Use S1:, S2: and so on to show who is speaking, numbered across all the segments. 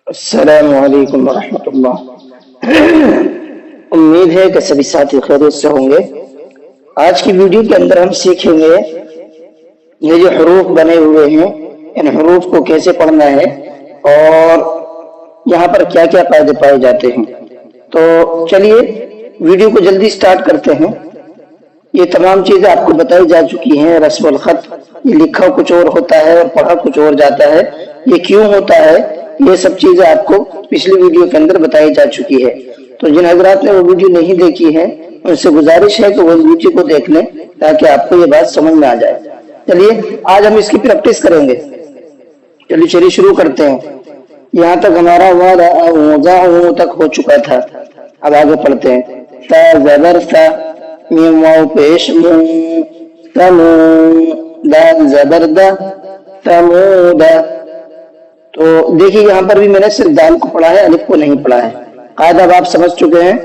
S1: السلام علیکم ورحمۃ اللہ۔ امید ہے کہ سبھی ساتھی خیریت سے ہوں گے۔ آج کی ویڈیو کے اندر ہم سیکھیں گے یہ جو حروف بنے ہوئے ہیں ان حروف کو کیسے پڑھنا ہے اور یہاں پر کیا کیا قاعدے پائے جاتے ہیں۔ تو چلیے ویڈیو کو جلدی سٹارٹ کرتے ہیں۔ یہ تمام چیزیں آپ کو بتائی جا چکی ہیں۔ رسم الخط، یہ لکھا کچھ اور ہوتا ہے اور پڑھا کچھ اور جاتا ہے، یہ کیوں ہوتا ہے، یہ سب چیزیں آپ کو پچھلی ویڈیو کے اندر بتائی جا چکی ہے۔ تو جن حضرات نے وہ ویڈیو نہیں دیکھی ہے ان سے گزارش ہے کہ وہ ویڈیو کو دیکھ لیں تاکہ آپ کو یہ بات سمجھ میں آ جائے۔ چلیے آج ہم اس کی پریکٹس کریں گے۔ چلیے شروع کرتے ہیں۔ یہاں تک ہمارا وَضَعُ تک ہو چکا تھا۔ اب آگے پڑھتے ہیں۔ تا زبر تا، میم واو پیش مو، تمو، دال زبر دا، تمودا۔ تو دیکھیے یہاں پر بھی میں نے صرف دال کو پڑھا ہے، الف کو نہیں پڑھا ہے۔ قاعدہ اب آپ سمجھ چکے ہیں،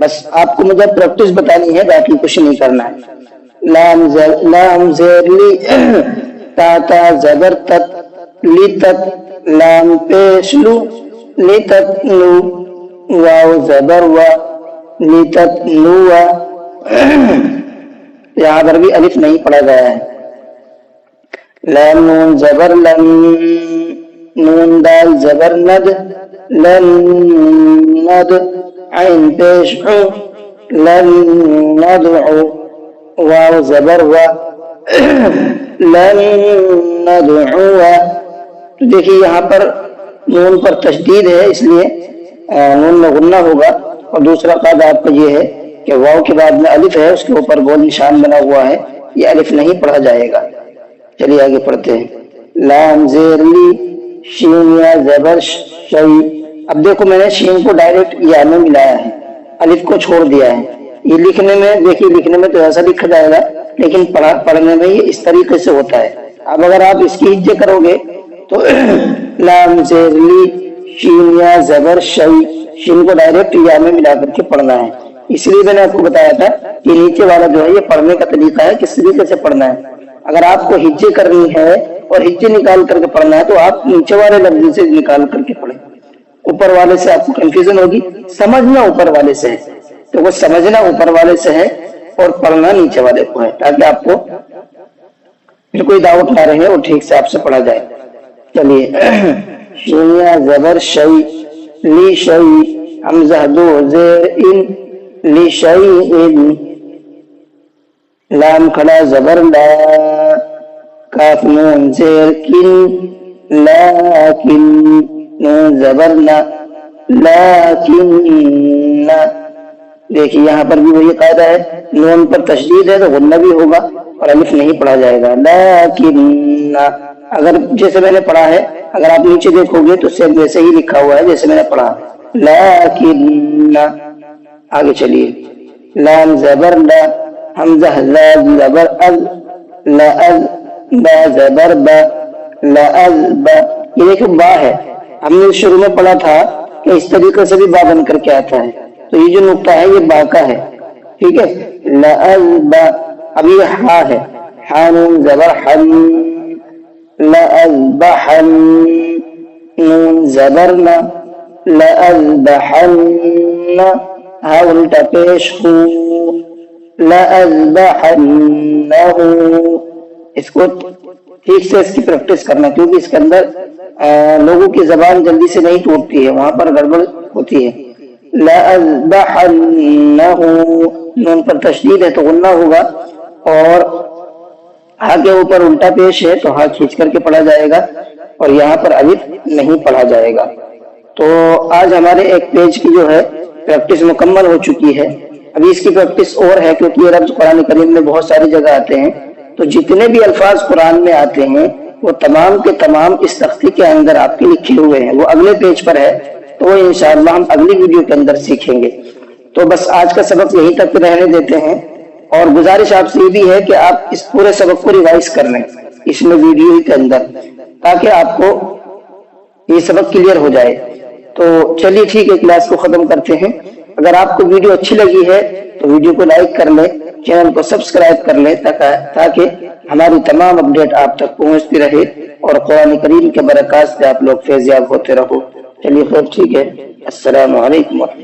S1: بس آپ کو مجھے پریکٹس بتانی ہے، باقی کچھ نہیں کرنا ہے۔ لام زیر لی، تا تا زبر تت، لی تت، لام پیش لو، لی تت لو، واو زبر وا، لی تت لو وا۔ یہاں پر بھی الف نہیں پڑھا گیا ہے۔ لام نون زبر لم، نون دال زبر ند، لن ند، عین پیش عو، لن ندعو، واو زبر وا، لن ندعو۔ تو دیکھیے یہاں پر نون پر تشدید ہے، اس لیے نون میں غنہ ہوگا۔ اور دوسرا قاعدہ آپ کا یہ ہے کہ واو کے بعد میں الف ہے، اس کے اوپر گول نشان بنا ہوا ہے، یہ الف نہیں پڑھا جائے گا۔ چلیے آگے پڑھتے ہیں۔ لام زیر لی، شین یا زبر شی۔ اب دیکھو میں نے شین کو ڈائریکٹ یا میں ملایا ہے، الف کو چھوڑ دیا ہے۔ یہ لکھنے میں دیکھیے، لکھنے میں تو ایسا لکھا جائے گا، لیکن پڑھنے میں یہ اس طریقے سے ہوتا ہے۔ اب اگر آپ اس کی ہجے کرو گے تو لام زیر لی، شین یا زبر شی، شین کو ڈائریکٹ یا میں ملا کر کے پڑھنا ہے۔ اس لیے میں نے آپ کو بتایا تھا کہ نیچے والا جو ہے یہ پڑھنے کا طریقہ ہے، کس طریقے سے پڑھنا ہے۔ اگر آپ کو ہجے کرنی ہے اور ہجے نکال کر کے پڑھنا ہے تو آپ نیچے والے لفظ سے نکال کر کے پڑھیں، اوپر والے سے آپ کو کنفیوژن ہوگی۔ سمجھنا اوپر والے سے ہے، تو وہ سمجھنا اوپر والے سے ہے اور پڑھنا نیچے والے کو ہے، تاکہ آپ کو پھر کوئی دعوت نہ رہے اور ٹھیک سے آپ سے پڑھا جائے۔ چلیے شیا زبر شی، لی شی، حمزہ دو زیر ان، لی شی ان، لام کھڑا زبر لا، کاف نون زیر کن، لیکن، نون زبر نا، لیکن نا۔ دیکھیے یہاں پر بھی وہی قاعدہ ہے، نون پر تشدید ہے تو غنہ بھی ہوگا اور الف نہیں پڑھا جائے گا۔ لیکن نا، اگر جیسے میں نے پڑھا ہے، اگر آپ نیچے دیکھو گے تو سیم ویسے ہی لکھا ہوا ہے جیسے میں نے پڑھا، لیکن نا۔ آگے چلیے۔ لام زبر لا، حمزہ لا زبر از، لأز، با زبر با، لأز با۔ یہ دیکھو با ہے، ہم نے شروع میں پڑھا تھا کہ اس طریقے سے بھی با بن کر کے آتا ہے، تو یہ جو نقطہ ہے یہ با کا ہے، ٹھیک ہے۔ لأز با، اب یہ ہا ہے، ہا نون زبر حن، لأز بحن، نون زبر نا، لأز بحن، ہا الٹا پیش ہو، لأذبحنہ۔ اس کو ٹھیک سے اس کی پریکٹس کرنا، کیونکہ اس کے اندر لوگوں کی زبان جلدی سے نہیں ٹوٹتی ہے، وہاں پر گڑبڑ ہوتی ہے۔ لأذبحنہ، نون پر تشدید ہے تو غنہ ہوگا، اور ہا کے اوپر الٹا پیش ہے تو ہا کھینچ کر کے پڑھا جائے گا، اور یہاں پر الف نہیں پڑھا جائے گا۔ تو آج ہمارے ایک پیج کی جو ہے پریکٹس مکمل ہو چکی ہے۔ ابھی اس کی پریکٹس اور ہے، کیونکہ یہ لفظ قرآن کریم میں بہت ساری جگہ آتے ہیں، تو جتنے بھی الفاظ قرآن میں آتے ہیں وہ تمام کے تمام اس تختی کے اندر آپ کے لکھے ہوئے ہیں، وہ اگلے پیج پر ہے، تو وہ انشاءاللہ ہم اگلی ویڈیو کے اندر سیکھیں گے۔ تو بس آج کا سبق یہیں تک رہنے دیتے ہیں، اور گزارش آپ سے یہ بھی ہے کہ آپ اس پورے سبق کو ریوائز کر لیں اس میں ویڈیو کے اندر، تاکہ آپ کو یہ سبق کلیئر ہو جائے۔ تو چلیے ٹھیک ہے، کلاس کو ختم کرتے ہیں۔ اگر آپ کو ویڈیو اچھی لگی ہے تو ویڈیو کو لائک کر لیں، چینل کو سبسکرائب کر لیں، تاکہ ہماری تمام اپڈیٹ آپ تک پہنچتی رہے اور قرآن کریم کے برکات سے آپ لوگ فیضیاب ہوتے رہو۔ چلیے خوب ٹھیک ہے. السلام علیکم ورحمۃ اللہ.